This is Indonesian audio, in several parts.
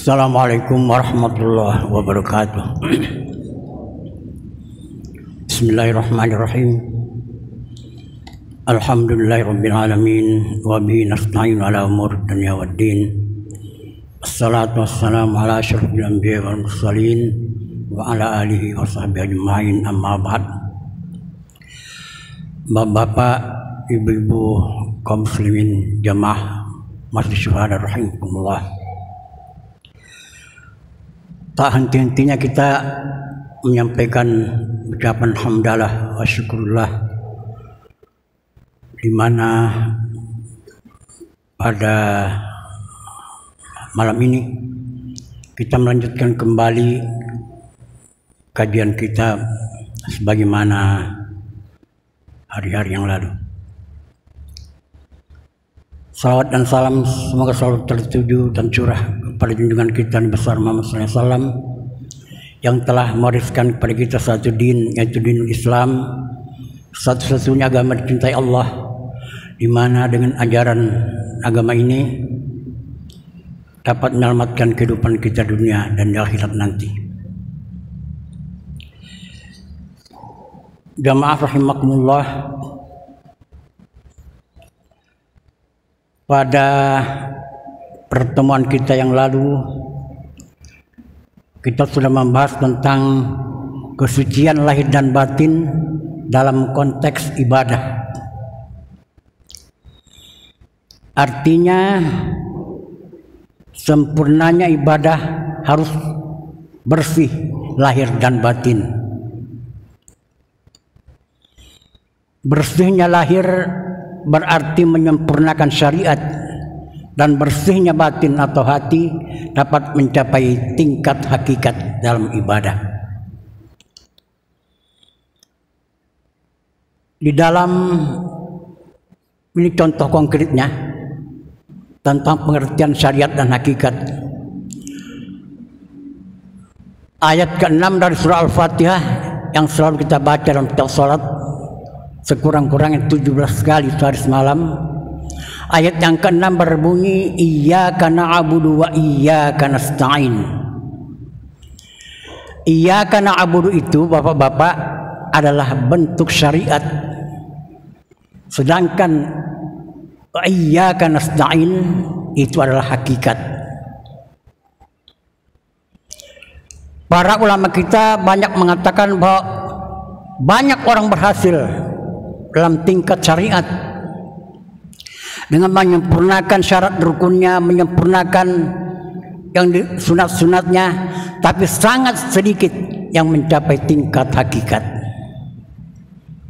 Assalamualaikum warahmatullahi wabarakatuh. Bismillahirrahmanirrahim. Alhamdulillahirabbil alamin wa bihi nasta'in ala umuri dunya waddin. Assalatu wassalamu ala asyrofil anbiya'i wal mursalin wa ala alihi wa sahbihi ajma'in, amma ba'd. Bapak-bapak, ibu-ibu kaum muslimin jamaah Masjid Syuhada rahimakumullah. Tak henti-hentinya kita menyampaikan ucapan hamdalah wa syukurullah, di mana pada malam ini kita melanjutkan kembali kajian kita sebagaimana hari-hari yang lalu. Salawat dan salam semoga selalu tertuju dan curah kepada junjungan kita Nabi besar Muhammad SAW yang telah mewariskan kepada kita satu din, yaitu dinul Islam, satu-satunya agama dicintai Allah, di mana dengan ajaran agama ini dapat menyelamatkan kehidupan kita dunia dan di akhirat nanti. Jamaah rahimakumullah, pada pertemuan kita yang lalu kita sudah membahas tentang kesucian lahir dan batin dalam konteks ibadah. Artinya sempurnanya ibadah harus bersih lahir dan batin. Bersihnya lahir berarti menyempurnakan syariat, dan bersihnya batin atau hati dapat mencapai tingkat hakikat dalam ibadah. Di dalam ini contoh konkretnya tentang pengertian syariat dan hakikat. Ayat ke-6 dari surah Al-Fatihah yang selalu kita baca dalam salat sekurang-kurangnya 17 kali sehari semalam. Ayat yang ke-6 berbunyi iyyaka na'budu wa iyyaka nasta'in. Iyyaka na'budu itu bapak-bapak adalah bentuk syariat, sedangkan wa iyyaka nasta'in itu adalah hakikat. Para ulama kita banyak mengatakan bahwa banyak orang berhasil dalam tingkat syariat dengan menyempurnakan syarat rukunnya, menyempurnakan yang sunat-sunatnya, tapi sangat sedikit yang mencapai tingkat hakikat.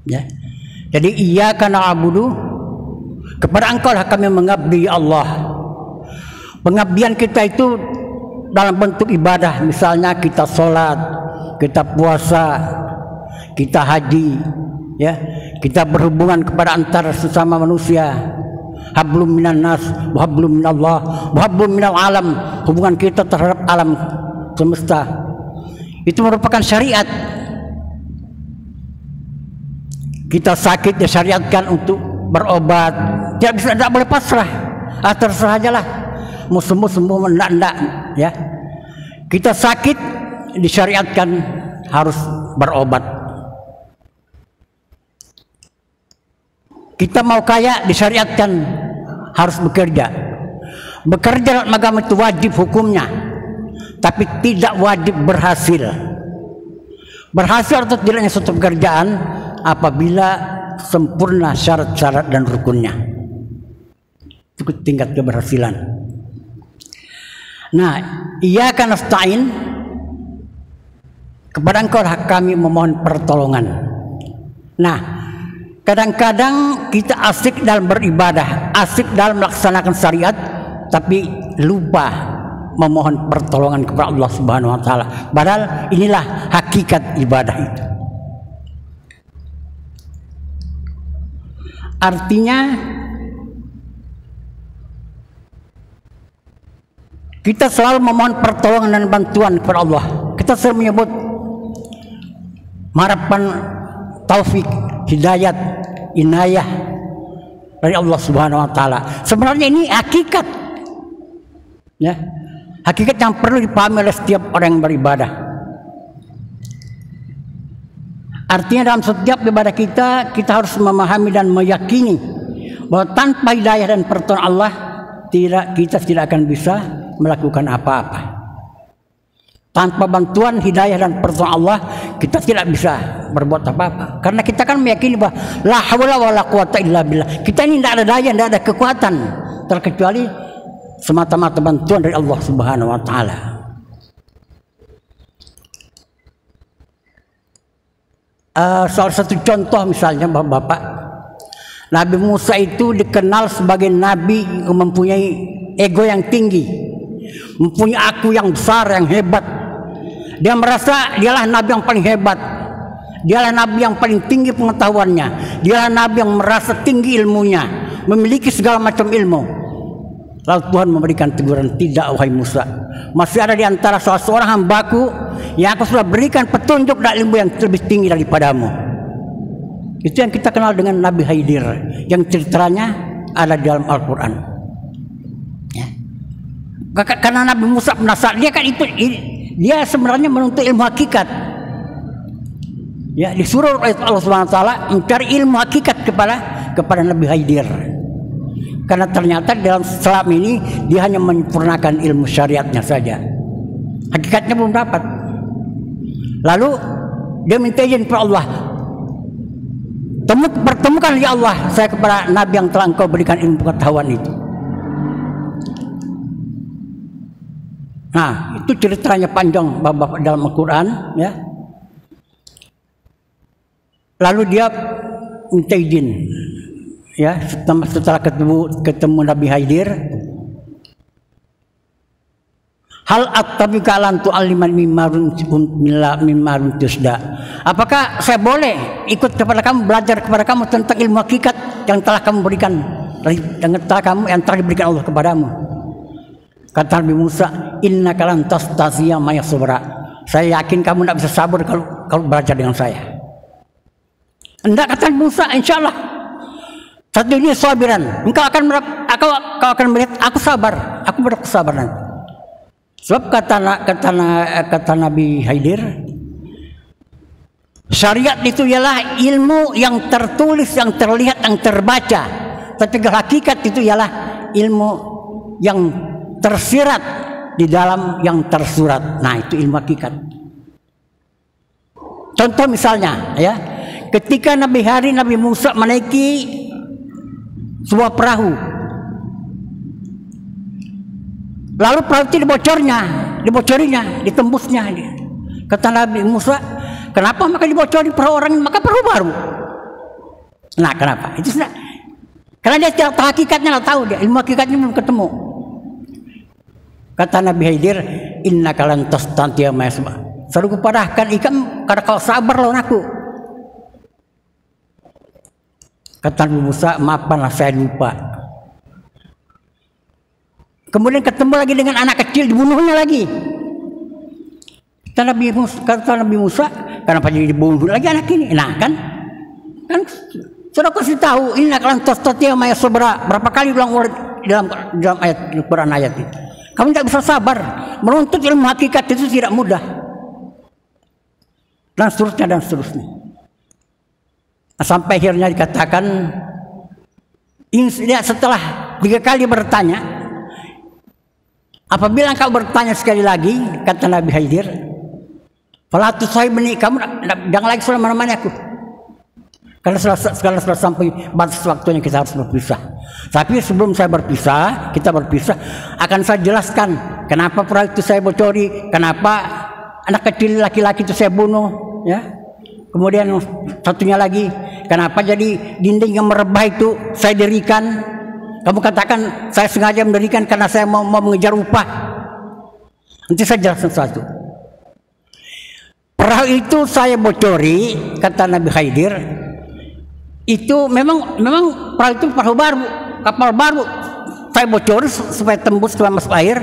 Ya. Jadi iyyaka na'budu, kepada Engkau lah kami mengabdi Allah. Pengabdian kita itu dalam bentuk ibadah, misalnya kita sholat, kita puasa, kita haji, ya, kita berhubungan kepada antara sesama manusia. Hablum minan nas, wa hablum minallah, wa hablum minal alam. Hubungan kita terhadap alam semesta itu merupakan syariat. Kita sakit disyariatkan untuk berobat, tidak boleh pasrah. Terserah aja lah, mau sembuh enggak, ya. Kita sakit disyariatkan harus berobat. Kita mau kaya disyariatkan harus bekerja. Bekerja dalam agama itu wajib hukumnya, tapi tidak wajib berhasil. Berhasil atau tidaknya suatu pekerjaan apabila sempurna syarat-syarat dan rukunnya. Itu tingkat keberhasilan. Nah, iyyaka nasta'in, kepada Engkau lah kami memohon pertolongan. Nah, kadang-kadang kita asik dalam beribadah, asik dalam melaksanakan syariat, tapi lupa memohon pertolongan kepada Allah Subhanahu wa taala. Padahal inilah hakikat ibadah itu. Artinya kita selalu memohon pertolongan dan bantuan kepada Allah. Kita selalu menyebut harapan taufik, hidayat, inayah dari Allah Subhanahu wa taala. Sebenarnya ini hakikat. Ya. Hakikat yang perlu dipahami oleh setiap orang yang beribadah. Artinya dalam setiap ibadah kita harus memahami dan meyakini bahwa tanpa hidayah dan pertolongan Allah kita tidak akan bisa melakukan apa-apa. Tanpa bantuan hidayah dan pertolongan Allah kita tidak bisa berbuat apa-apa. Karena kita kan meyakini bahwa la haula wala quwata illa billah. Kita ini tidak ada daya, tidak ada kekuatan terkecuali semata-mata bantuan dari Allah Subhanahu wa taala. Salah satu contoh misalnya Bapak, Nabi Musa itu dikenal sebagai nabi yang mempunyai ego yang tinggi, mempunyai aku yang besar, yang hebat. Dia merasa dialah nabi yang paling hebat, dialah nabi yang paling tinggi pengetahuannya, dialah nabi yang merasa tinggi ilmunya, memiliki segala macam ilmu. Lalu Tuhan memberikan teguran, tidak wahai Musa, masih ada di antara salah seorang hambaku yang aku sudah berikan petunjuk dan ilmu yang lebih tinggi daripadamu. Itu yang kita kenal dengan Nabi Khidir, yang ceritanya ada di dalam Al-Quran. Ya. Karena Nabi Musa penasaran, dia sebenarnya menuntut ilmu hakikat. Ya, disuruh oleh Allah Subhanahu wa taala mencari ilmu hakikat kepada Nabi Khidir. Karena ternyata dalam Islam ini dia hanya menyempurnakan ilmu syariatnya saja, hakikatnya belum dapat. Lalu dia minta izin kepada Allah, pertemukan ya Allah saya kepada Nabi yang telah engkau berikan ilmu pengetahuan itu. Nah, itu ceritanya panjang Bapak dalam Al-Quran, ya. Lalu dia minta izin, ya, setelah ketemu Nabi Khidir. Hal attabika lan tu'alliman mimma tusda. Apakah saya boleh ikut kepada kamu, belajar kepada kamu tentang ilmu hakikat yang telah kamu berikan, yang telah diberikan Allah kepadamu? Kata Nabi Musa, innaka lan tastati'a ma'a sabra. Saya yakin kamu tidak bisa sabar kalau belajar dengan saya. Enggak, kata Nabi Musa, insyaallah. Satu ini sabiran. Engkau akan melihat aku sabar, aku berkesabaran. Sebab kata Nabi Khidir, syariat itu ialah ilmu yang tertulis, yang terlihat, yang terbaca. Tapi hakikat itu ialah ilmu yang tersirat di dalam yang tersurat. Nah, itu ilmu hakikat. Contoh misalnya, ya, ketika Nabi Musa menaiki sebuah perahu, lalu perahu itu dibocorinya, ditembusnya. Kata Nabi Musa, kenapa maka dibocori perahu orang ini? Maka perahu baru. Nah, kenapa? Itu sudah, karena dia tidak tahu hakikatnya, tidak tahu dia ilmu hakikatnya belum ketemu. Kata Nabi Khidir, innaka lan tastati'a ma'a sabra. Selalu kupadahkan ikan karena kau sabar lawan aku. Kata Nabi Musa, maafkanlah saya lupa. Kemudian ketemu lagi dengan anak kecil, dibunuhnya lagi. Kata Nabi Musa, kenapa jadi dibunuh lagi anak ini? Nah, kan sudah kasih tahu, innaka lan tastati'a ma'a sabra. Berapa kali ulang dalam ayat Al-Quran ayat itu. Kamu tidak bisa sabar, menuntut ilmu hakikat itu tidak mudah. Dan seterusnya. Nah, sampai akhirnya dikatakan, setelah 3 kali bertanya, apabila engkau bertanya sekali lagi, kata Nabi Khidir, fala tusahibni, kamu jangan lagi menemani aku. Karena sudah sampai batas waktunya kita harus berpisah. Tapi sebelum kita berpisah, akan saya jelaskan kenapa perahu itu saya bocori, kenapa anak kecil laki-laki itu saya bunuh, ya. Kemudian satunya lagi, kenapa jadi dinding yang merebah itu saya dirikan. Kamu katakan saya sengaja mendirikan karena saya mau mengejar upah. Nanti saya jelaskan satu. Perahu itu saya bocori, kata Nabi Khidir. Itu memang perahu itu perahu baru, kapal baru. Saya bocor supaya tembus ke masuk air.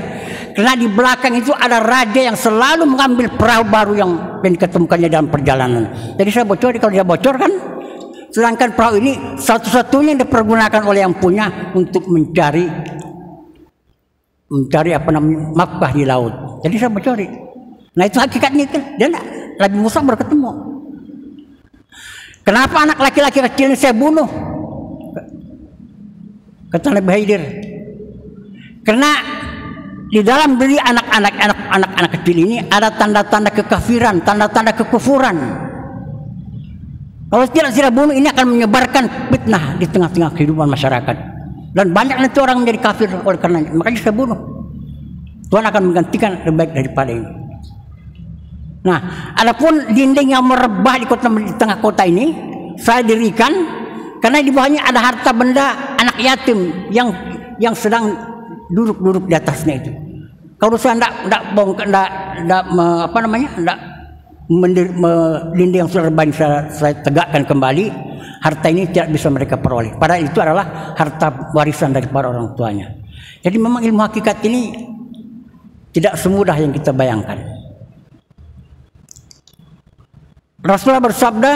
Karena di belakang itu ada raja yang selalu mengambil perahu baru yang diketemukannya dalam perjalanan. Jadi saya bocor, kalau dia bocor kan, sedangkan perahu ini satu-satunya yang dipergunakan oleh yang punya untuk mencari mencari apa namanya Makkah di laut. Jadi saya mencari. Nah itu hakikatnya kan, dia Nabi Musa berketemu. Kenapa anak laki-laki kecil ini saya bunuh? Kata Nabi Khidir. Karena di dalam diri anak-anak kecil ini ada tanda-tanda kekafiran, tanda-tanda kekufuran. Kalau tidak saya bunuh, ini akan menyebarkan fitnah di tengah-tengah kehidupan masyarakat. Dan banyak nanti orang menjadi kafir oleh karenanya. Makanya saya bunuh. Tuhan akan menggantikan lebih baik daripada ini. Nah, adapun dinding yang merebah di tengah kota ini saya dirikan karena di bawahnya ada harta benda anak yatim yang sedang duduk di atasnya itu. Kalau saya tidak dinding yang sudah rebah saya tegakkan kembali, harta ini tidak bisa mereka peroleh. Padahal itu adalah harta warisan dari para orang tuanya. Jadi memang ilmu hakikat ini tidak semudah yang kita bayangkan. Rasulullah bersabda,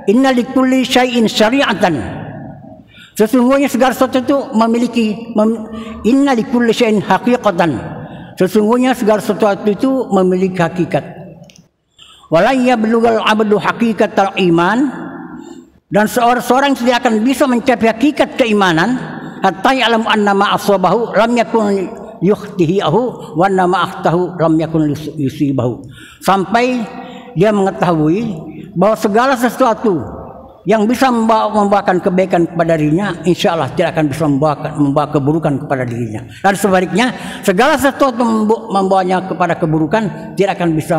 "Inna likulli syai'in syari'atan." Sesungguhnya segala sesuatu itu inna likulli syai'in haqiqatan. Sesungguhnya segala sesuatu itu memiliki hakikat. Wala yablugul 'abdu haqiqatal iman, dan seorang tidak akan bisa mencapai hakikat keimanan hatta ya'lamu anna ma asabahu lam yakun yukhtihihu wa anna ma akhtahu lam yakun yusibahu. Sampai dia mengetahui bahwa segala sesuatu yang bisa membawakan kebaikan kepada dirinya, insya Allah tidak akan bisa membawa keburukan kepada dirinya. Dan sebaliknya, segala sesuatu membawanya kepada keburukan tidak akan bisa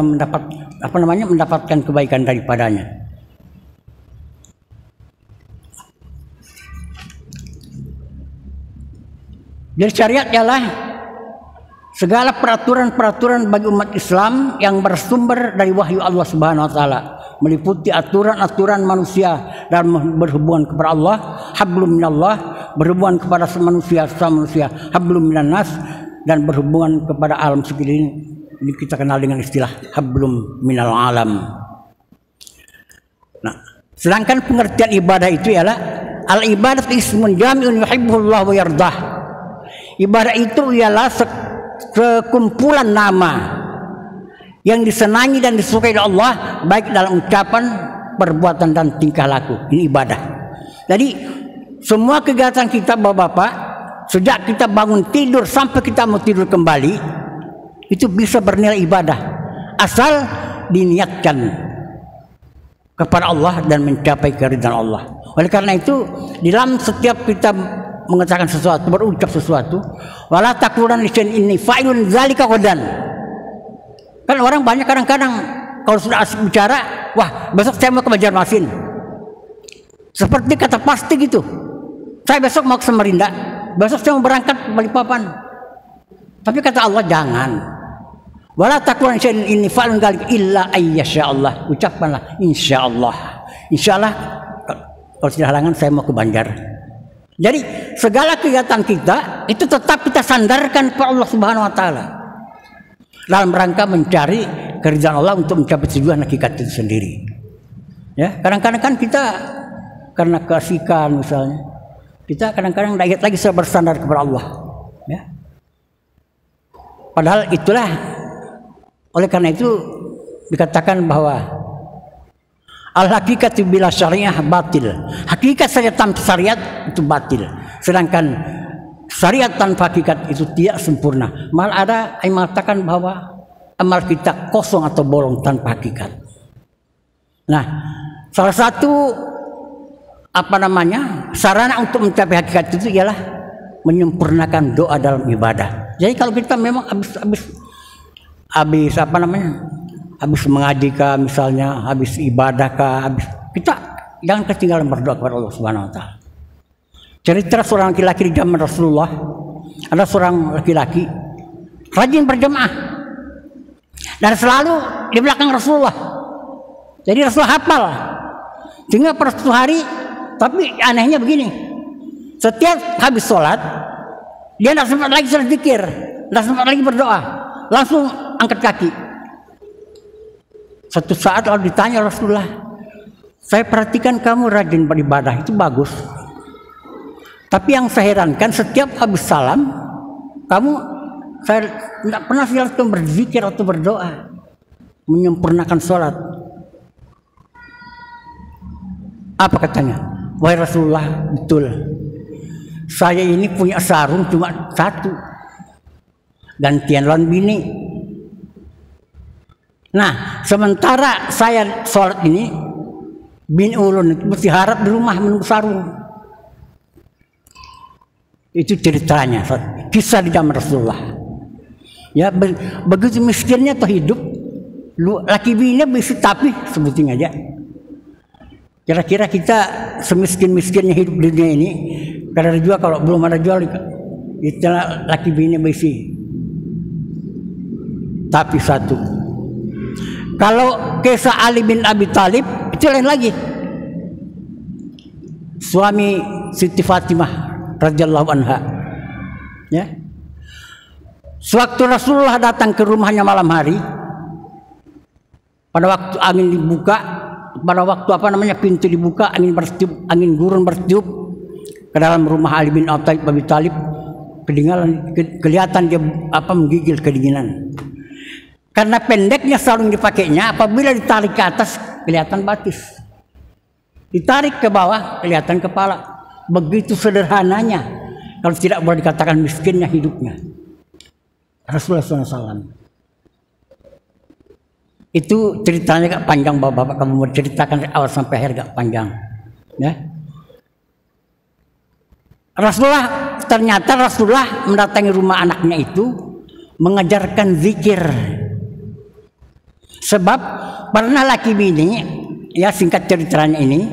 mendapatkan kebaikan daripadanya. Jadi syariat ialah segala peraturan-peraturan bagi umat Islam yang bersumber dari wahyu Allah Subhanahu wa taala, meliputi aturan-aturan manusia dan berhubungan kepada Allah, hablum minallah, berhubungan kepada manusia, hablum minannas, dan berhubungan kepada alam sekeliling. Ini kita kenal dengan istilah hablum minal alam. Nah, sedangkan pengertian ibadah itu ialah al-ibadah ismun jami'un yuhibbullah wa yardah. Ibadah itu ialah sekumpulan nama yang disenangi dan disukai oleh Allah, baik dalam ucapan, perbuatan, dan tingkah laku. Ini ibadah. Jadi semua kegiatan kita bapak-bapak, sejak kita bangun tidur sampai kita mau tidur kembali, itu bisa bernilai ibadah asal diniatkan kepada Allah dan mencapai keridhaan Allah. Oleh karena itu, di dalam setiap kita mengatakan sesuatu, berucap sesuatu, wala taqulan lisan inni fa'ilun zalika qadan. Kan orang banyak kadang-kadang kalau sudah asik bicara, wah besok saya mau ke Banjarmasin. Seperti kata pasti gitu. Saya besok mau ke Samarinda, besok saya mau berangkat ke Balikpapan. Tapi kata Allah jangan. Wala taqulan lisan inni fa'ilun zalika illa ayyasha Allah. Ucapkanlah insyaallah. Insyaallah kalau tidak halangan saya mau ke Banjar. Jadi segala kegiatan kita itu tetap kita sandarkan kepada Allah Subhanahu wa taala dalam rangka mencari keridhaan Allah untuk mencapai tujuan hakikat itu sendiri. Ya, kadang-kadang kan kita karena keasikan misalnya, kita kadang-kadang tidak lagi bersandar kepada Allah. Ya. Padahal itulah, oleh karena itu dikatakan bahwa al-hakikatu bila syariah batil. Hakikat saja tanpa syariat itu batil. Sedangkan syariat tanpa hakikat itu tidak sempurna. Malah ada yang mengatakan bahwa amal kita kosong atau bolong tanpa hakikat. Nah, salah satu sarana untuk mencapai hakikat itu ialah menyempurnakan doa dalam ibadah. Jadi kalau kita memang habis mengaji kah misalnya, habis ibadah kah, kita jangan ketinggalan berdoa kepada Allah Subhanahu wa taala. Cerita seorang laki-laki di zaman Rasulullah, ada seorang laki-laki rajin berjamaah dan selalu di belakang Rasulullah. Jadi Rasulullah hafal. Sehingga pada suatu hari, tapi anehnya begini, setiap habis sholat dia tidak sempat lagi berzikir, tidak sempat lagi berdoa, langsung angkat kaki. Satu saat lalu ditanya Rasulullah, saya perhatikan kamu rajin beribadah, itu bagus. Tapi yang saya herankan setiap habis salam, kamu Saya tidak pernah lihat itu berzikir atau berdoa, menyempurnakan sholat. Apa katanya? Wahai Rasulullah, betul. Saya ini punya sarung cuma satu, gantian lawan bini. Nah, sementara saya sholat ini, bini ulun itu mesti harap di rumah menunggu sarung. Itu ceritanya, kisah di zaman Rasulullah. Ya, begitu miskinnya tuh hidup, laki bini bisa tapi sebutin aja. Kira-kira kita semiskin-miskinnya hidup di dunia ini, karena jual kalau belum ada jual, kita laki bini bisi. Tapi satu, kalau kisah Ali bin Abi Thalib itu lain lagi. Suami Siti Fatimah radhiyallahu anha. Ya. Sewaktu Rasulullah datang ke rumahnya malam hari, pada waktu angin dibuka, pada waktu pintu dibuka, angin gurun bertiup ke dalam rumah Ali bin Abi Thalib, kelihatan dia menggigil kedinginan. Karena pendeknya sarung dipakainya, apabila ditarik ke atas kelihatan batis, ditarik ke bawah kelihatan kepala. Begitu sederhananya, kalau tidak boleh dikatakan miskinnya hidupnya Rasulullah SAW. Itu ceritanya gak panjang, bapak-bapak, kamu mau ceritakan dari awal sampai akhir gak panjang. Ya. Ternyata Rasulullah mendatangi rumah anaknya itu mengajarkan zikir. Sebab pernah laki bini, ya singkat ceritanya ini,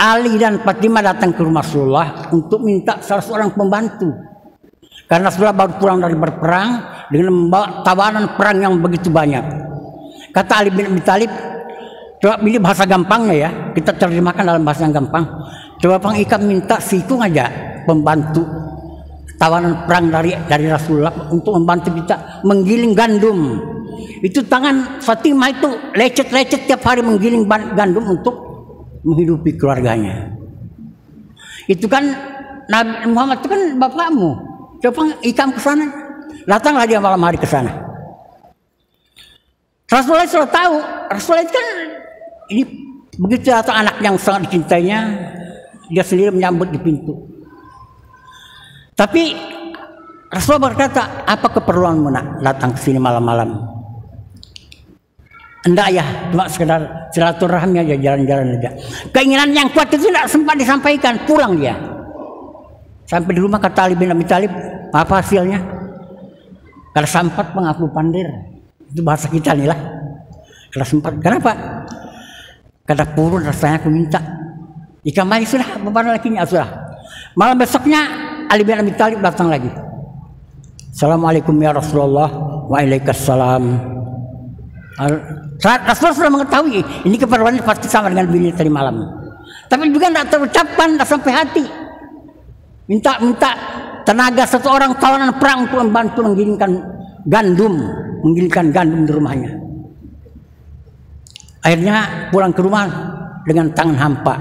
Ali dan Fatimah datang ke rumah Rasulullah untuk minta salah seorang pembantu. Karena Rasulullah baru pulang dari berperang dengan membawa tawanan perang yang begitu banyak. Kata Ali bin Abi Thalib, coba ini bahasa gampangnya ya, kita terjemahkan dalam bahasa yang gampang. Coba Bang Ika minta Sikung aja pembantu tawanan perang dari Rasulullah untuk membantu kita menggiling gandum. Itu tangan Fatimah itu lecet-lecet tiap hari menggiling gandum untuk menghidupi keluarganya. Itu kan Nabi Muhammad itu kan bapakmu. Coba Ikam ke sana, datanglah dia malam hari ke sana. Rasulullah sudah tahu, Rasulullah itu kan ini begitu datang anak yang sangat dicintainya, dia sendiri menyambut di pintu. Tapi Rasulullah berkata, apa keperluanmu nak datang ke sini malam-malam? Enggak ya, cuma sekedar silaturahmi aja, jalan-jalan aja. Keinginan yang kuat itu tidak sempat disampaikan, pulang dia. Sampai di rumah kata Ali bin Abi Thalib, apa hasilnya? Kalau sampat mengaku pandir. Itu bahasa kita nih lah. Kalau sempat, kenapa? Kada purun rasanya aku minta. Jika mari sudah, beban lakinya sudah. Malam besoknya Ali bin Abi Thalib datang lagi. Assalamualaikum ya Rasulullah. Waalaikumsalam. Rasulullah sudah mengetahui ini keperluannya pasti sama dengan bini tadi malam. Tapi juga tidak terucapkan, tidak sampai hati. Minta tenaga satu orang tawanan perang untuk membantu menggilingkan gandum di rumahnya. Akhirnya pulang ke rumah dengan tangan hampa.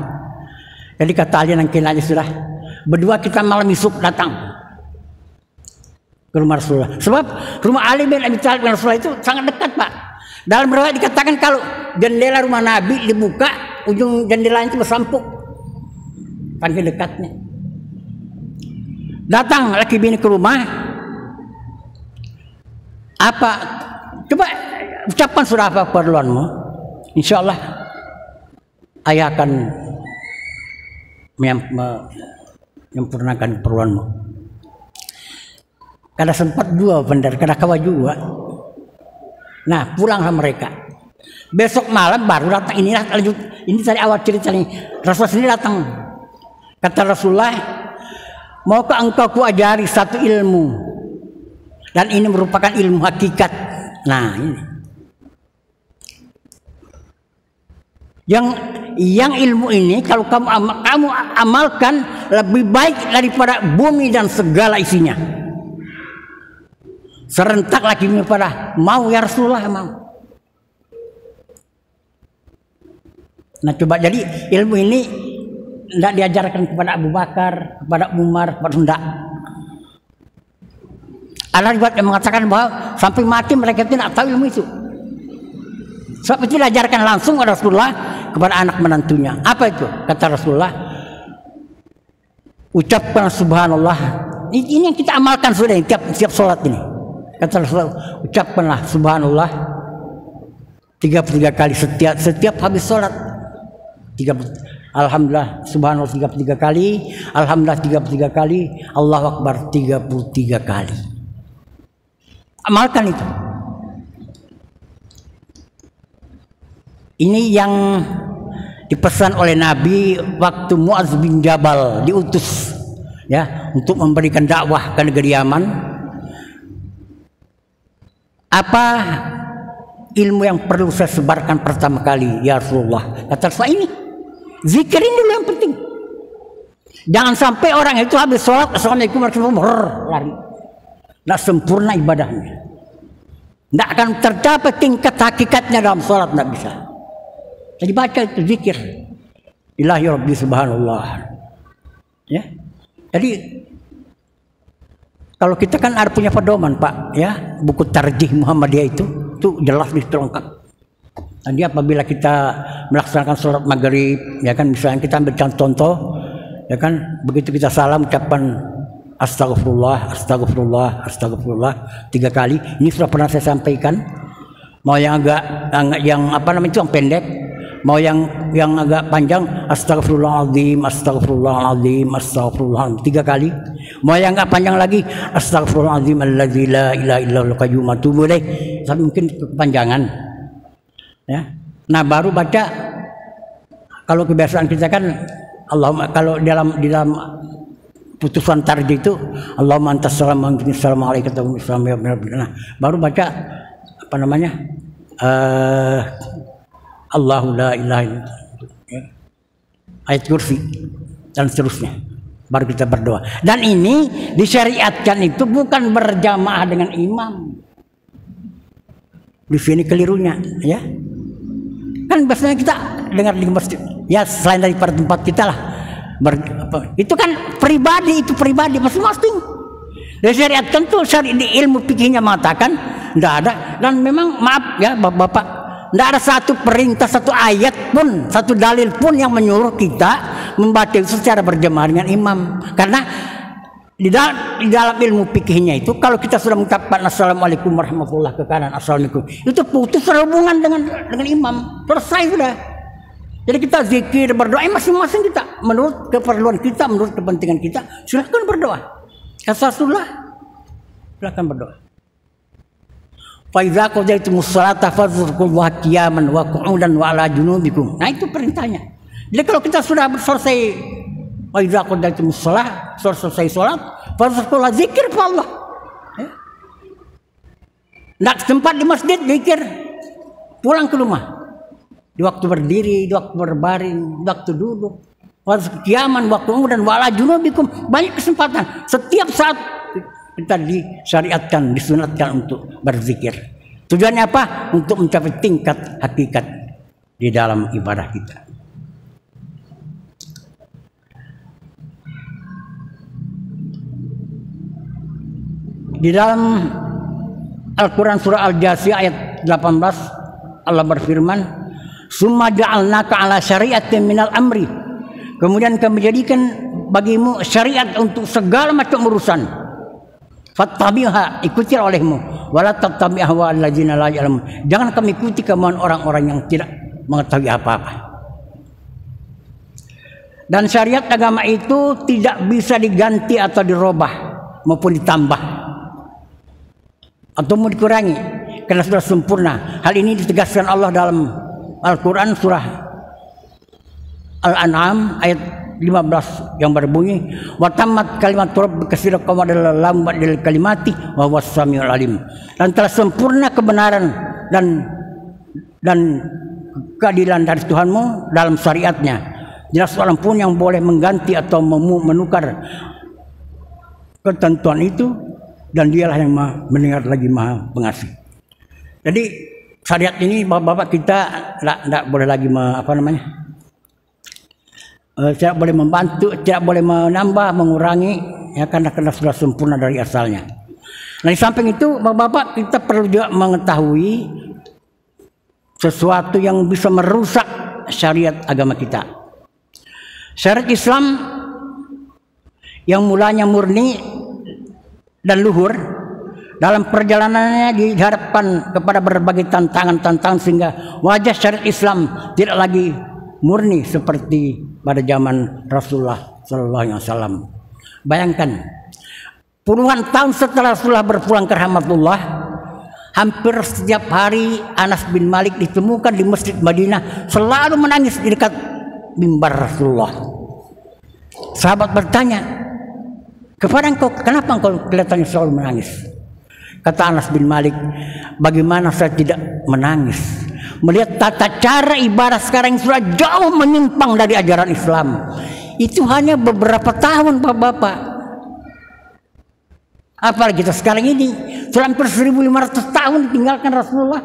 Jadi kata Ali dan aja sudah berdua kita malam esok datang ke rumah Rasulullah. Sebab rumah Ali bin Abi Thalib dengan Rasulullah itu sangat dekat, Pak. Dalam riwayat dikatakan kalau jendela rumah Nabi dibuka, ujung jendela itu bersampuk, saking dekatnya. Datang laki bini ke rumah, apa? Coba ucapkan sudah apa keperluanmu? Insya Allah ayah akan menyempurnakan keperluanmu. Kada sempat dua benar, kada kawa juga. Nah, pulang sama mereka. Besok malam baru datang, inilah lanjut. Ini dari awal cerita nih. Rasulullah sendiri datang. Kata Rasulullah, maukah engkau kuajari satu ilmu? Dan ini merupakan ilmu hakikat. Nah, ini. Yang ilmu ini kalau kamu amalkan lebih baik daripada bumi dan segala isinya. Serentak lagi pada mau ya Rasulullah mau. Nah coba jadi ilmu ini tidak diajarkan kepada Abu Bakar, kepada Umar, kepada tidak. Ada riwayat yang mengatakan bahwa sampai mati mereka tidak tahu ilmu itu. Sebab itu diajarkan langsung oleh Rasulullah kepada anak menantunya. Apa itu? Kata Rasulullah, ucapkan subhanallah. Ini yang kita amalkan sudah tiap sholat ini. Kata Rasulullah, ucapkanlah subhanallah 33 kali setiap habis sholat. Alhamdulillah subhanallah 33 kali, alhamdulillah 33 kali, Allahu akbar 33 kali. Amalkan itu. Ini yang dipesan oleh Nabi waktu Mu'adz bin Jabal diutus ya untuk memberikan dakwah ke negeri Yaman. Apa ilmu yang perlu saya sebarkan pertama kali ya Rasulullah? Kata Rasulullah, ini zikir ini dulu yang penting. Jangan sampai orang itu habis sholat assalamualaikum warahmatullahi wabarakatuh lari. Tidak sempurna ibadahnya. Tidak akan tercapai tingkat hakikatnya dalam sholat, tidak bisa. Jadi baca itu zikir. Ilahi Rabbi subhanallah. Ya. Jadi kalau kita kan ada punya pedoman Pak, ya buku Tarjih Muhammadiyah itu jelas diterangkan. Jadi apabila kita melaksanakan sholat maghrib, ya kan misalnya kita ambil contoh, ya kan begitu kita salam ucapan astagfirullah, astagfirullah, astagfirullah 3 kali. Ini sudah pernah saya sampaikan. Mau yang agak yang apa namanya itu yang pendek, mau yang agak panjang astagfirullahaladzim, astagfirullahaladzim, astagfirullahaladzim 3 kali. Mau yang agak panjang lagi astagfirullahaladzim alladzi la ilaha illallahul qayyum atubu ilaih. Tapi mungkin kepanjangan. Ya. Nah, baru baca kalau kebiasaan kita kan Allahumma, kalau di dalam putusan tarjih itu Allahumma antas salam wa minkas salam alaikum warahmatullahi wabarakatuh. Nah, baru baca apa namanya? Allahu la ilaha illallah. Ayat kursi dan seterusnya. Baru kita berdoa. Dan ini disyariatkan itu bukan berjamaah dengan imam. Di sini kelirunya, ya. Kan biasanya kita dengar di masjid. Ya, selain daripada tempat kita lah. Itu kan pribadi, masing-masing. Disyariatkan tuh di ilmu fikihnya mengatakan tidak ada, dan memang maaf ya Bapak, tidak ada satu perintah, satu ayat pun, satu dalil pun yang menyuruh kita membaca itu secara berjamaah dengan imam. Karena di dalam ilmu fikihnya itu kalau kita sudah mengucapkan assalamualaikum warahmatullahi ke kanan, assalamualaikum, itu putus hubungan dengan imam, selesai sudah. Jadi kita zikir, berdoa masing-masing kita menurut keperluan kita, menurut kepentingan kita, silahkan berdoa. Kata Rasulullah, silahkan berdoa. Fa idza qadaytumus sholata fadhkurullaha qiyaman wa qu'udan wa ala junubikum. Nah, itu perintahnya. Jadi kalau kita sudah selesai wa idza qadaytumus sholat, selesai sholat, fadhkurullaha, zikir kepada Allah. Tidak sempat di masjid zikir, pulang ke rumah. Di waktu berdiri, di waktu berbaring, di waktu duduk, waktu kiaman, waktu dan wala junubikum, banyak kesempatan. Setiap saat kita disyariatkan, disunatkan untuk berzikir. Tujuannya apa? Untuk mencapai tingkat hakikat di dalam ibadah kita. Di dalam Al-Quran surah Al-Jasiyah ayat 18 Allah berfirman, summa ja'alnaka ala syariatin minal amri. Kemudian kami jadikan bagimu syariat untuk segala macam urusan. Fattabi'ha, ikuti olehmu. Wala tattabi' ahwa alladzina la ya'lamun. Jangan kami ikuti kemauan orang-orang yang tidak mengetahui apa-apa. Dan syariat agama itu tidak bisa diganti atau dirubah maupun ditambah atau mau dikurangi karena sudah sempurna. Hal ini ditegaskan Allah dalam Al-Quran surah Al-An'am ayat 15 yang berbunyi wa tammat kalimatu rabbika sidqan wa lam badil kalimati wa huwas samiul alim. Dan telah sempurna kebenaran dan keadilan dari Tuhanmu dalam syariatnya. Jelas seorang pun yang boleh mengganti atau menukar ketentuan itu, dan dialah yang mendengar lagi maha pengasih. Jadi syariat ini bapak-bapak kita tidak boleh lagi tidak boleh membantu, tidak boleh menambah, mengurangi, ya karena sudah sempurna dari asalnya. Nah, di samping itu, Bapak-bapak, kita perlu juga mengetahui sesuatu yang bisa merusak syariat agama kita. Syariat Islam yang mulanya murni dan luhur, dalam perjalanannya dihadapkan kepada berbagai tantangan-tantangan sehingga wajah syariat Islam tidak lagi murni seperti pada zaman Rasulullah SAW. Bayangkan, puluhan tahun setelah Rasulullah berpulang ke rahmatullah, hampir setiap hari Anas bin Malik ditemukan di Masjid Madinah selalu menangis di dekat mimbar Rasulullah. Sahabat bertanya, kenapa engkau kelihatannya selalu menangis? Kata Anas bin Malik, bagaimana saya tidak menangis melihat tata cara ibadah sekarang yang sudah jauh menyimpang dari ajaran Islam. Itu hanya beberapa tahun, Bapak-bapak. Apalagi kita sekarang ini sudah hampir 1500 tahun ditinggalkan Rasulullah.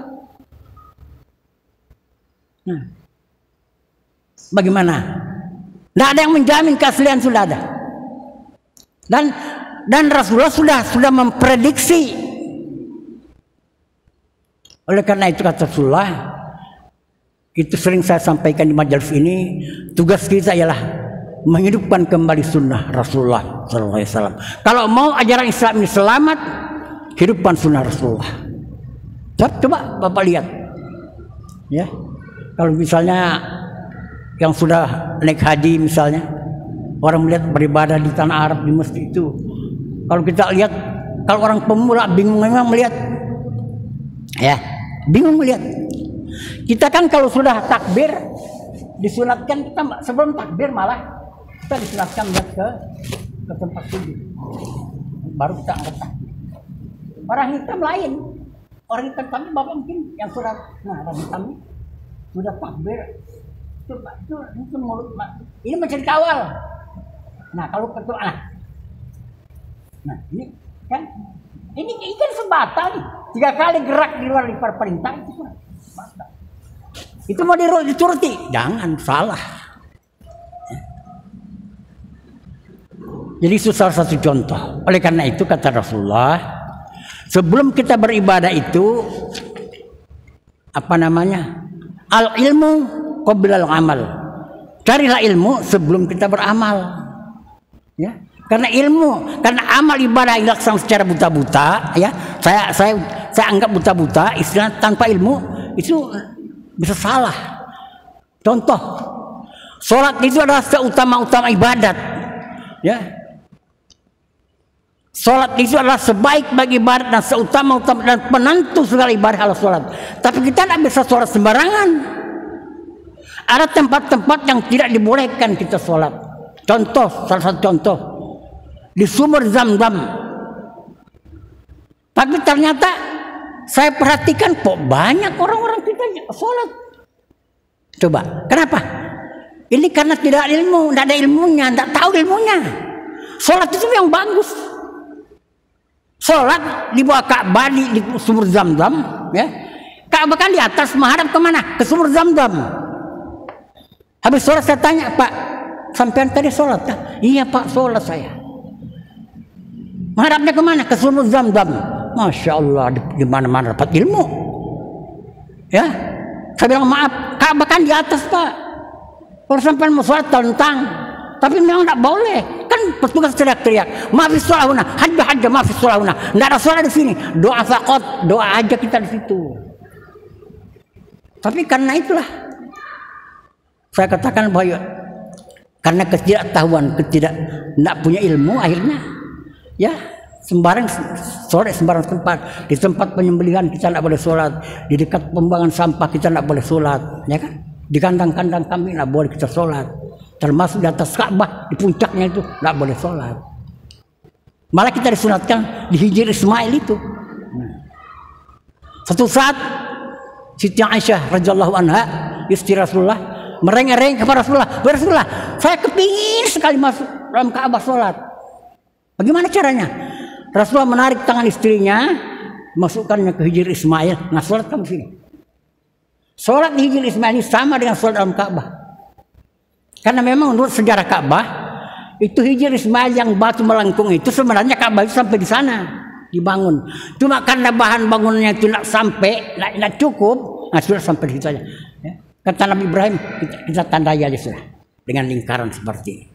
Nah, bagaimana? Tidak ada yang menjamin keaslian, sudah ada. Dan Rasulullah sudah memprediksi. Oleh karena itu kata Rasulullah, itu sering saya sampaikan di majelis ini, tugas kita ialah menghidupkan kembali sunnah Rasulullah SAW. Kalau mau ajaran Islam ini selamat, hidupkan sunnah Rasulullah. Coba Bapak lihat, ya, kalau misalnya yang sudah naik haji misalnya, orang melihat beribadah di tanah Arab di masjid itu, kalau kita lihat, kalau orang pemula bingung memang melihat, ya, bingung melihat. Kita kan kalau sudah takbir disunatkan, kita sebelum takbir malah kita disunatkan lihat ke tempat sujud, baru kita angkat takbir. Orang hitam lain, orang hitam kami Bapak mungkin yang sudah, orang hitam sudah takbir, itu mulut, ini mencari kawal. Nah, kalau ketua, nah ini kan, ini kan sebatal nih, 3 kali gerak di luar perintah itu sebatal. Itu mau dituruti, jangan, salah. Jadi itu salah satu contoh. Oleh karena itu kata Rasulullah, sebelum kita beribadah itu al ilmu qabla al amal. Carilah ilmu sebelum kita beramal. Ya, karena ilmu, karena amal ibadah dilaksanakan secara buta-buta, ya. Saya anggap buta-buta, istilah tanpa ilmu itu bisa salah. Contoh, sholat itu adalah seutama-utama ibadat, ya. Sholat itu adalah sebaik-baik ibadat dan seutama-utama dan penentu segala ibadah adalah sholat. Tapi kita tidak bisa sholat sembarangan. Ada tempat-tempat yang tidak dibolehkan kita sholat. Contoh, salah satu contoh, di sumur Zam-Zam. Tapi ternyata saya perhatikan kok banyak orang-orang kita sholat. Coba, kenapa? Ini karena tidak ada ilmu, tidak ada ilmunya, tidak tahu ilmunya. Sholat itu yang bagus. Sholat di bawah Ka'bah di sumur Zam-Zam, ya. Ka'bah kan di atas, menghadap kemana? Ke sumur Zam-Zam. Habis sholat saya tanya, Pak, sampean tadi sholat? Iya Pak, sholat saya. Menghadapnya kemana? Ke sumur Zam-Zam. Masya Allah, di mana-mana dapat ilmu. Ya, saya bilang maaf, Ka'bah kan di atas Pak. Kalau sampean mau sholat tentang. Tapi memang tidak boleh. Kan petugas teriak-teriak, maafis sholahuna, hajjah, maafis sholahuna. Tidak ada sholat di sini. Doa faqat, doa aja kita di situ. Tapi karena itulah saya katakan bahwa karena ketidaktahuan, tidak punya ilmu, akhirnya ya sembarang sholat sembarang tempat. Di tempat penyembelihan kita tidak boleh sholat. Di dekat pembuangan sampah kita tidak boleh sholat, ya kan? Di kandang-kandang kami tidak boleh kita sholat. Termasuk di atas Ka'bah, di puncaknya itu tidak boleh sholat. Malah kita disunatkan di Hijr Ismail itu. Suatu saat Siti Aisyah radhiyallahu anha, istri Rasulullah, merengek-rengek kepada Rasulullah, Rasulullah, saya kepingin sekali masuk dalam Ka'bah sholat. Bagaimana caranya? Rasulullah menarik tangan istrinya, masukkannya ke Hijr Ismail. Nah, sholat kamu sini. Sholat di Hijr Ismail ini sama dengan sholat dalam Ka'bah. Karena memang menurut sejarah Ka'bah, itu Hijr Ismail yang batu melengkung itu sebenarnya Ka'bah itu sampai di sana, dibangun. Cuma karena bahan bangunannya itu tidak sampai, tidak cukup, nah sudah sampai di situ saja. Ya. Kata Nabi Ibrahim, kita tandai aja sudah dengan lingkaran seperti ini.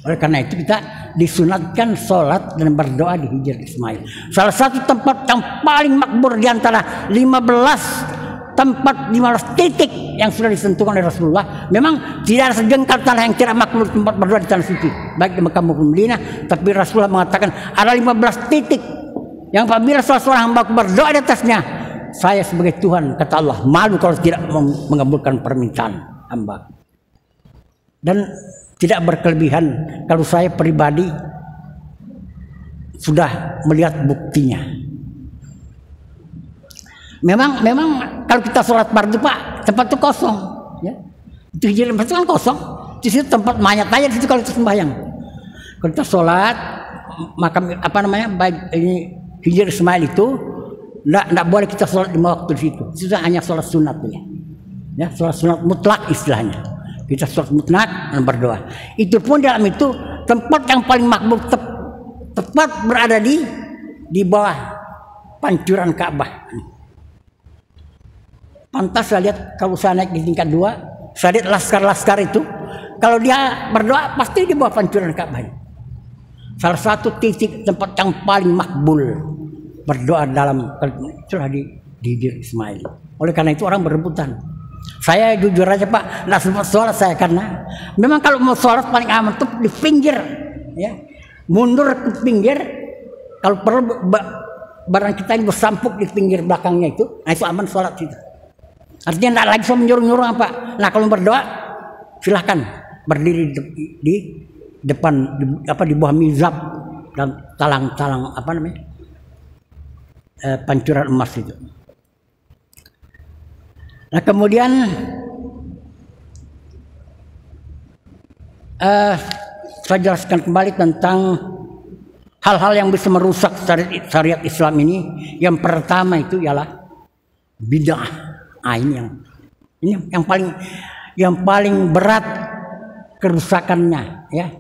Oleh karena itu kita disunatkan sholat dan berdoa di Hijr Ismail. Salah satu tempat yang paling makmur di antara 15 tempat, 15 titik yang sudah ditentukan oleh Rasulullah. Memang tidak ada sejengkal tanah yang tidak makmur tempat berdoa di tanah suci, baik di Mekah maupun Madinah. Tapi Rasulullah mengatakan ada 15 titik yang apabila salah seorang hamba berdoa di atasnya, saya sebagai Tuhan, kata Allah, malu kalau tidak mengabulkan permintaan hamba. Dan tidak berkelebihan kalau saya pribadi sudah melihat buktinya. Memang kalau kita sholat fardu Pak, tempat itu kosong, ya. Itu Hijr itu kan kosong. Di situ tempat mayat aja di situ kalau kita sembahyang. Kalau kita sholat, makam baik ini Hijr Ismail itu tidak boleh kita sholat di waktu di situ. Itu hanya sholat sunat ya, sholat sunat mutlak istilahnya. Kita sholat mutlak dan berdoa. Itu pun dalam itu tempat yang paling makmur tepat berada di bawah pancuran Ka'bah. Pantas saya lihat kalau saya naik di tingkat 2, saya lihat laskar-laskar itu, kalau dia berdoa pasti di bawah pancuran Ka'bah. Salah satu titik tempat yang paling makbul berdoa dalam itulah di Hijr Ismail. Oleh karena itu orang berebutan. Saya jujur aja Pak, nggak sempat sholat saya karena memang kalau mau sholat paling aman tuh di pinggir, ya, mundur ke pinggir. Kalau perlu barang kita ini bersampuk di pinggir belakangnya itu, nah itu aman sholat itu. Artinya nggak lagi so menyuruh-nyuruh Pak. Nah kalau berdoa silahkan berdiri di depan di bawah mizab dan talang-talang pancuran emas itu. Nah kemudian saya jelaskan kembali tentang hal-hal yang bisa merusak syariat Islam ini. Yang pertama itu ialah bid'ah. Ini yang paling berat kerusakannya, ya,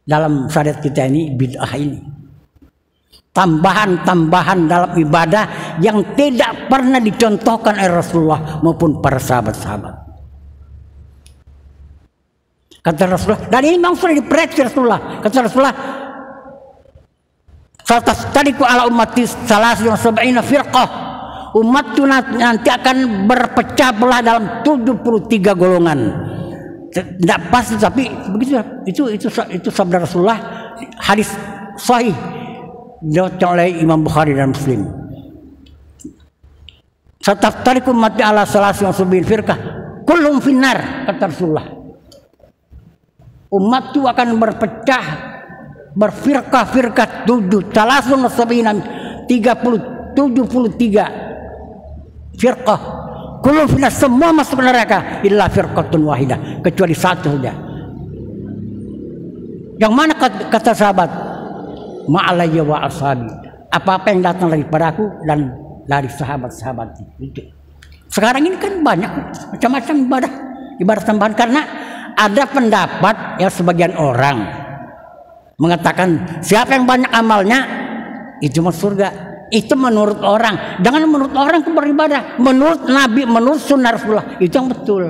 dalam syariat kita ini bid'ah ini. Tambahan-tambahan dalam ibadah yang tidak pernah dicontohkan oleh Rasulullah maupun para sahabat-sahabat. Kata Rasulullah, dan ini memang sudah diprediksi Rasulullah. Kata Rasulullah, "Satastariqu ala ummati 73 firqah." Umatku nanti akan berpecah belah dalam 73 golongan. Tidak pasti, tapi begitu. Itu sabda Rasulullah, hadis sahih diriwayatkan oleh Imam Bukhari dan Muslim. Sataftariqu ummati ala 73 firqah, kullum finnar, kata Rasulullah. Umatku akan berpecah berfirqah-firqah 73 firqah, kullum finnar, semua masuk neraka illa firqatun wahidah, kecuali satu saja. Yang mana kata sahabat? Ma'alayya wa ashabi, apa-apa yang datang daripadaku dan dari sahabat-sahabat itu. Sekarang ini kan banyak macam-macam ibadah tambahan, karena ada pendapat yang sebagian orang mengatakan siapa yang banyak amalnya itu masuk surga. Itu menurut orang. Jangan menurut orang itu beribadah, menurut Nabi, menurut sunnah Rasulullah, itu yang betul.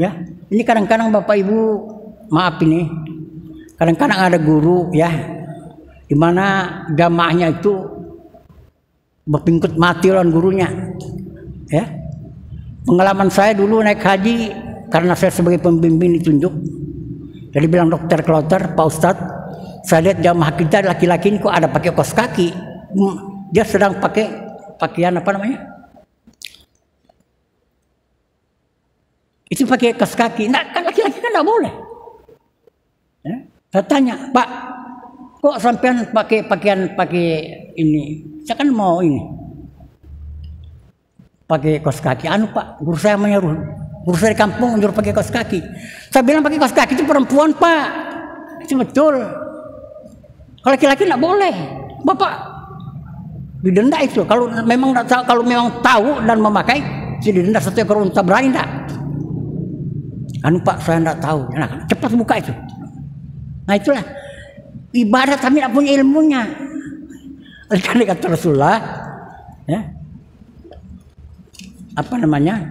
Ya, ini kadang-kadang Bapak Ibu, maaf ini, kadang-kadang ada guru, ya, di mana jamaahnya itu berpingkut mati lawan gurunya, ya. Pengalaman saya dulu naik haji, karena saya sebagai pembimbing ditunjuk, jadi bilang dokter kloter, Pak Ustadz, saya lihat jamaah kita laki-laki ini kok ada pakai kaos kaki, dia sedang pakai pakaian itu pakai kaos kaki. Nah, kan laki-laki kan tidak boleh. Ya? Saya tanya, Pak, kok sampean pakai ini? Saya kan mau ini, pakai kaos kaki. Pak, guru saya menyuruh, guru saya di kampung menyuruh pakai kaos kaki. Saya bilang pakai kaos kaki itu perempuan, Pak. Itu betul. Kalau laki-laki tidak boleh, Bapak didenda itu. Kalau memang tahu dan memakai, didenda 1 ekor unta, berani tidak? Pak, saya tidak tahu. Nah, cepat buka itu. Nah itulah. ibadah tapi tidak punya ilmunya. Oleh kata Rasulullah, ya, apa namanya?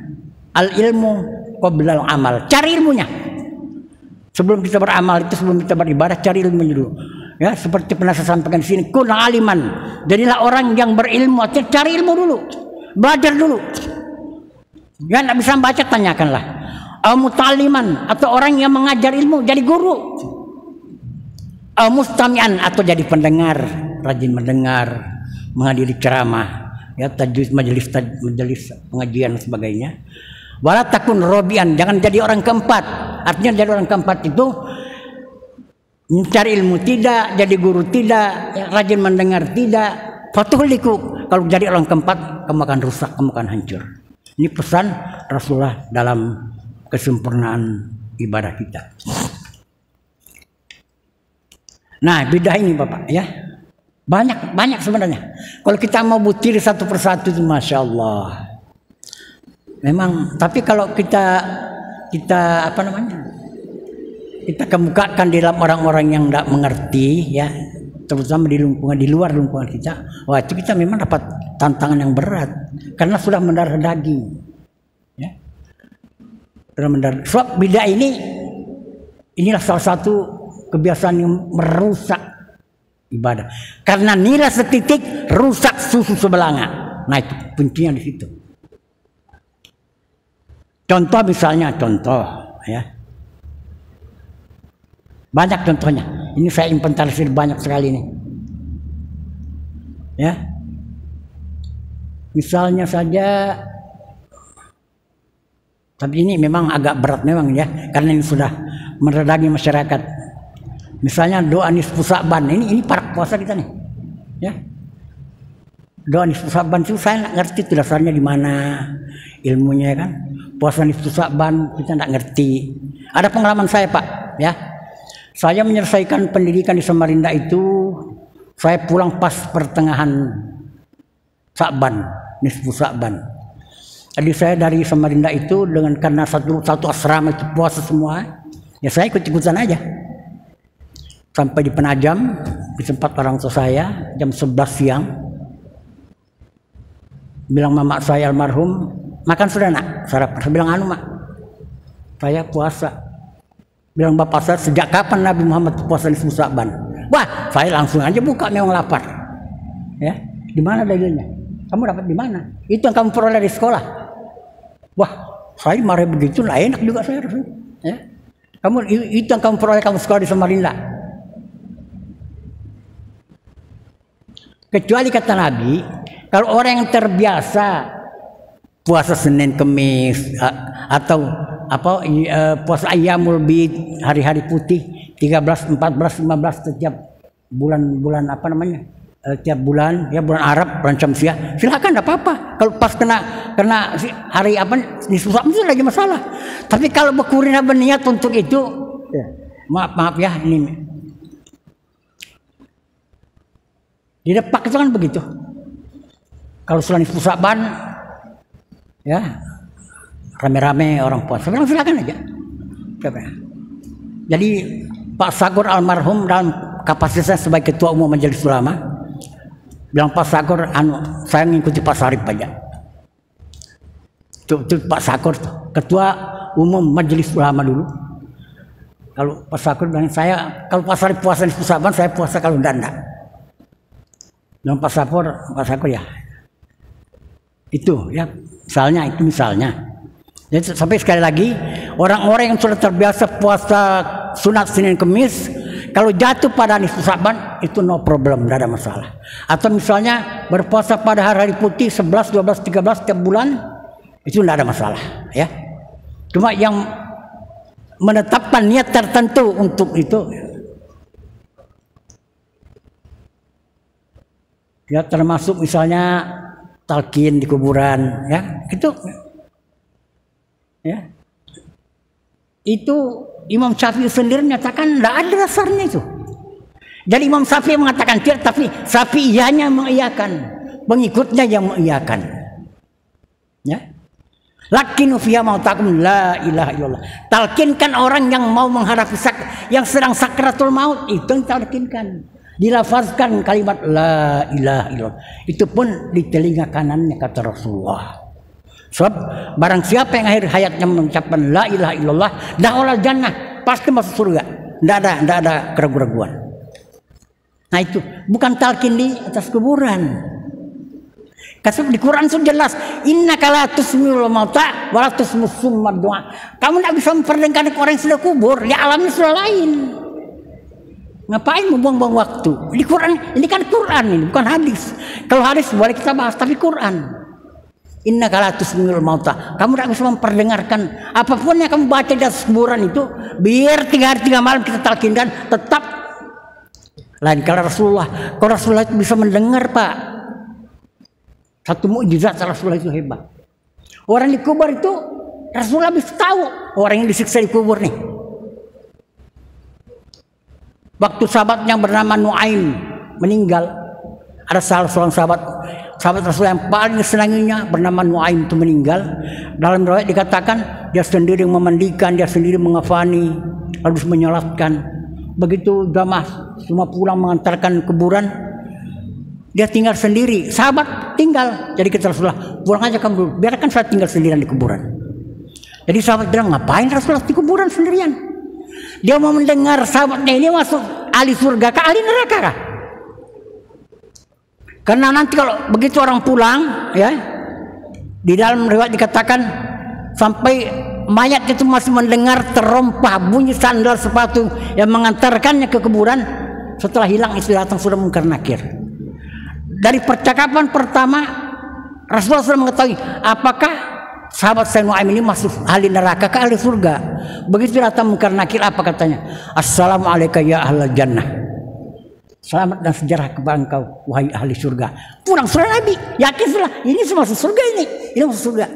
Al ilmu qabla al amal. Cari ilmunya. Sebelum kita beramal itu, sebelum kita beribadah, cari ilmunya dulu. Ya, seperti pernah saya sampaikan di sini, kun aliman. Jadilah orang yang berilmu, artinya cari ilmu dulu. Belajar dulu. Ya, tidak bisa baca, tanyakanlah. Mutaliman, atau orang yang mengajar ilmu, jadi guru. Mustami'an, atau jadi pendengar, rajin mendengar, menghadiri ceramah, ya, tajwid, majelis pengajian dan sebagainya. Wala takun robian, jangan jadi orang keempat. Artinya jadi orang keempat itu mencari ilmu tidak, jadi guru tidak, rajin mendengar tidak. Fatuhliku, kalau jadi orang keempat kamu akan rusak, kamu akan hancur. Ini pesan Rasulullah dalam kesempurnaan ibadah kita. Nah, beda ini Bapak, ya. Banyak sebenarnya. Kalau kita mau butiri satu persatu itu Masya Allah. Memang, tapi kalau kita apa namanya? Kita kemukakan di dalam orang-orang yang tidak mengerti, ya, terutama di luar lingkungan kita, wah itu kita memang dapat tantangan yang berat karena sudah mendarah daging, ya. Sudah mendarah. Sebab bid'ah inilah salah satu kebiasaan yang merusak ibadah. Karena nilai setitik rusak susu sebelanga. Nah itu kuncinya di situ. Contoh misalnya, ya. Banyak contohnya. Ini saya inventarisir banyak sekali ini. Ya. Misalnya saja, tapi ini memang agak berat memang ya, karena ini sudah meredagi masyarakat. Misalnya doa nisfu Sa'ban, ini para puasa kita nih. Ya. Doa nisfu Sa'ban itu saya nggak ngerti itu dasarnya di mana, ilmunya kan. Puasa nisfu Sa'ban kita nggak ngerti. Ada pengalaman saya Pak, ya. Saya menyelesaikan pendidikan di Samarinda itu, saya pulang pas pertengahan Sa'ban, nisfu Sa'ban. Jadi saya dari Samarinda itu karena satu asrama itu puasa semua, ya saya ikut-ikutan aja. Sampai di Penajam, di tempat orang tua saya, jam 11 siang. Bilang mama saya almarhum, makan sudah nak? Sarapan. Saya bilang anu mak, saya puasa. Bilang bapak saya, sejak kapan Nabi Muhammad puasa di Sa'ban? Wah, saya langsung aja buka, memang lapar. Ya, di mana dalilnya? Kamu dapat di mana? Itu yang kamu peroleh di sekolah. Wah, saya marah begitu, lah enak juga saya rasanya. Ya, itu yang kamu peroleh kamu sekolah di Samarinda. Kecuali kata Nabi, kalau orang yang terbiasa puasa Senin Kemis atau puasa Ayyamul Bid, hari-hari putih 13, 14, 15 setiap bulan apa namanya? Tiap bulan, ya bulan Arab, bulan Syamsiah, silakan enggak apa-apa. Kalau pas kena hari apa di susah itu lagi masalah. Tapi kalau berkurina berniat untuk itu, ya, maaf ya ini. Di Depak itu kan begitu. Kalau selain nisfu Sa'ban, ya rame-rame orang puasa, silakan aja. Jadi Pak Sagor almarhum dalam kapasitasnya sebagai ketua umum Majelis Ulama, bilang Pak Sagor, saya mengikuti Pak Sarip aja. Itu Pak Sagor, ketua umum Majelis Ulama dulu. Kalau Pak Sagor bilang kalau Pak Sarip puasa nisfu Sa'ban, saya puasa kalau enggak. Dan Pak Sagor ya itu ya misalnya. Jadi sampai sekali lagi orang-orang yang sudah terbiasa puasa sunat Senin Kemis, kalau jatuh pada nisfu Sa'ban itu no problem, tidak ada masalah. Atau misalnya berpuasa pada hari-hari putih 11, 12, 13 setiap bulan, itu tidak ada masalah ya. Cuma yang menetapkan niat tertentu untuk itu, ya termasuk misalnya talqin di kuburan, ya itu, ya itu Imam Syafi'i sendiri menyatakan tidak ada dasarnya itu. Jadi Imam Syafi'i mengatakan tidak, tapi Syafi'iyahnya mengiyakan, pengikutnya yang mengiyakan. Ya, Lakinu fiha mautakum la ilaha illallah. Talkinkan orang yang mau menghadapi yang sedang sakratul maut, itu yang talkinkan. Dilafazkan kalimat la ilaha illallah. Itu pun di telinga kanannya kata Rasulullah. Sebab barang siapa yang akhir hayatnya mengucapkan la ilaha illallah, dakhala jannah, pasti masuk surga. Tidak ada keraguan-keraguan. Nah itu bukan talkin di atas kuburan. Kasih di Quran sudah jelas, innaka la tusmi'ul mauta wa la tusmi'us summa du'a. Kamu tidak bisa memperdengarkan orang yang sudah kubur, ya alamnya sudah lain. Ngapain membuang-buang waktu? Di Quran, ini kan Quran ini, bukan hadis. Kalau hadis boleh kita bahas, tapi Quran. Innaka la tusmi'ul mauta. Kamu tidak bisa memperdengarkan apapun yang kamu baca di atas kuburan itu, biar 3 hari 3 malam kita talkinkan, tetap lain. Kalau Rasulullah itu bisa mendengar, Pak. Satu mukjizat Rasulullah itu hebat. Orang di kubur itu Rasulullah bisa tahu orang yang disiksa di kubur nih. Waktu sahabatnya bernama Nuaim meninggal, ada salah seorang sahabat Rasulullah yang paling disenanginya bernama Nuaim itu meninggal. Dalam riwayat dikatakan dia sendiri memandikan, dia sendiri mengafani, harus menyolatkan. Begitu jamaah semua pulang mengantarkan kuburan, dia tinggal sendiri, sahabat tinggal. Jadi kata Rasulullah, pulang aja kamu, biarkan saya tinggal sendirian di kuburan. Jadi sahabat bilang, ngapain Rasulullah di kuburan sendirian? Dia mau mendengar sahabatnya ini masuk ahli surga ke ahli neraka kah? Karena nanti kalau begitu orang pulang, ya, di dalam riwayat dikatakan sampai mayat itu masih mendengar terompah bunyi sandal sepatu yang mengantarkannya ke kuburan. Setelah hilang istri datang sudah mungkar nakir. Dari percakapan pertama Rasulullah sudah mengetahui apakah sahabat saya Nuaim ini masuk ahli neraka ke ahli surga. Begitu datang mungkar nakir, apa katanya? Assalamualaikum ya ahlal jannah. Selamat dan sejarah kepada engkau wahai ahli surga. Pulang surah Nabi, yakin sudah ini masuk surga, ini masuk surga.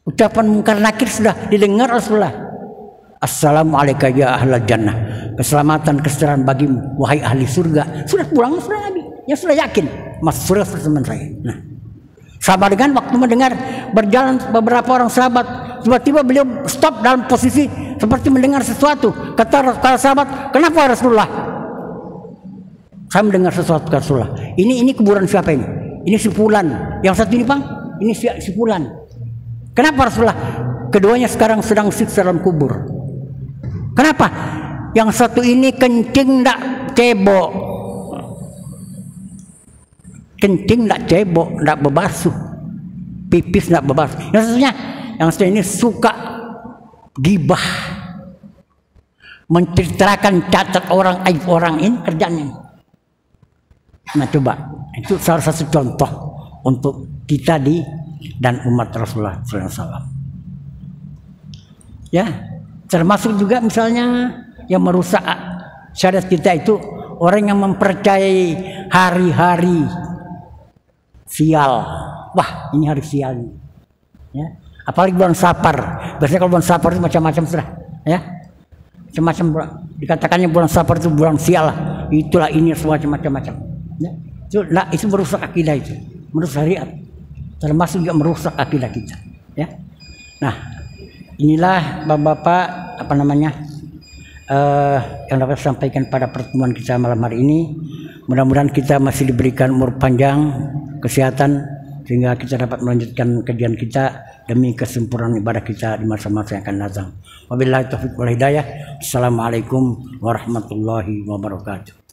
Ucapan mungkar nakir sudah didengar Rasulullah. Assalamualaikum ya ahlal jannah. Keselamatan kesejahteraan bagimu wahai ahli surga. Sudah pulang surah Nabi. Ya sudah yakin masuk surga teman saya. Nah, sama dengan waktu mendengar berjalan beberapa orang sahabat, tiba-tiba beliau stop dalam posisi seperti mendengar sesuatu. Kata sahabat, kenapa Rasulullah? Saya mendengar sesuatu kata Rasulullah. Ini kuburan siapa ini? Ini si Fulan. Yang satu ini Bang, ini si Fulan. Kenapa Rasulullah? Keduanya sekarang sedang siksa dalam kubur. Kenapa? Yang satu ini kencing ndak cebok. Kencing ndak cebok, ndak bebasuh, pipis ndak bebasuh. Yang satunya ini suka gibah, menceritakan cacat orang, aib orang, ini kerjanya. Nah coba, itu salah satu contoh untuk kita dan umat Rasulullah SAW. Ya, termasuk juga misalnya yang merusak syariat kita itu orang yang mempercayai hari-hari sial. Wah, ini hari sial nih. Ya. Apalagi bulan Safar. Biasanya kalau bulan Safar itu macam-macam sudah, ya. Macam-macam dikatakannya bulan Safar itu bulan sial. Itulah ini semua macam-macam. Ya. Itu merusak akidah itu, merusak syariat. Termasuk juga merusak akidah kita, ya. Nah, inilah Bapak-bapak yang dapat saya sampaikan pada pertemuan kita malam hari ini. Mudah-mudahan kita masih diberikan umur panjang, kesehatan, sehingga kita dapat melanjutkan kajian kita demi kesempurnaan ibadah kita di masa-masa yang akan datang. Wabillahi taufiq wal hidayah. Assalamualaikum warahmatullahi wabarakatuh.